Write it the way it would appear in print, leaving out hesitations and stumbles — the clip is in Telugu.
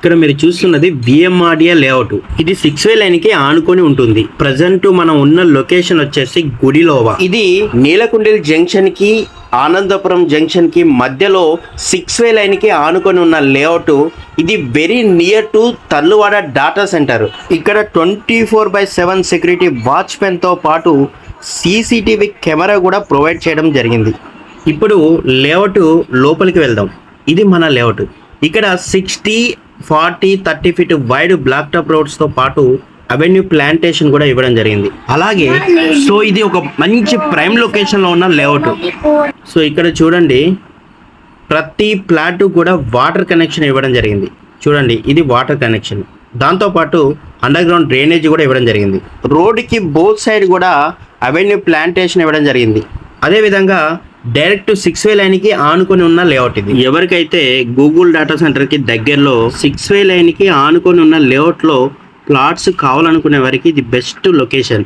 ఇక్కడ మీరు చూస్తున్నది విఎంఆర్డిఏ లేఅవుట్. ఇది 6 వే లైన్ కి ఆనుకొని ఉంటుంది. ప్రజెంట్ మనం ఉన్న లొకేషన్ వచ్చేసి గుడిలోవా. ఇది నీలకుండేల్ జంక్షన్ కి ఆనందపురం జంక్షన్ కి మధ్యలో 6 వే లైన్ కి ఆనుకొని ఉన్న లేఅవుట్. ఇది very near to Tarluvada data centre. ఇక్కడ 24/7 సెక్యూరిటీ వాచ్మెన్ తో పాటు సీసీటీవీ కెమెరా కూడా ప్రొవైడ్ చేయడం జరిగింది. ఇప్పుడు లేఅవుట్ లోపలికి వెళ్దాం. ఇది మన లేఅవుట్. ఇక్కడ 60, 40, 30 feet wide black top roads తో పాటు అవెన్యూ ప్లాంటేషన్ కూడా ఇవ్వడం జరిగింది. అలాగే సో ఇది ఒక మంచి ప్రైమ్ లొకేషన్ లో ఉన్న లేఅవుట్. సో ఇక్కడ చూడండి, ప్రతి ప్లాట్ కూడా వాటర్ కనెక్షన్ ఇవ్వడం జరిగింది. చూడండి, ఇది వాటర్ కనెక్షన్. దాంతోపాటు అండర్ గ్రౌండ్ డ్రైనేజ్ కూడా ఇవ్వడం జరిగింది. రోడ్డుకి బోత్ సైడ్ కూడా అవెన్యూ ప్లాంటేషన్ ఇవ్వడం జరిగింది. అదేవిధంగా డైరెక్ట్ 6 వే లైన్ కి ఆనుకొని ఉన్న లేఅవుట్ ఇది. ఎవరికైతే గూగుల్ డేటా సెంటర్ కి దగ్గరలో 6 వే లైన్ కి ఆనుకొని ఉన్న లేఅవుట్ లో ప్లాట్స్ కావాలనుకునే వారికి ఇది బెస్ట్ లొకేషన్.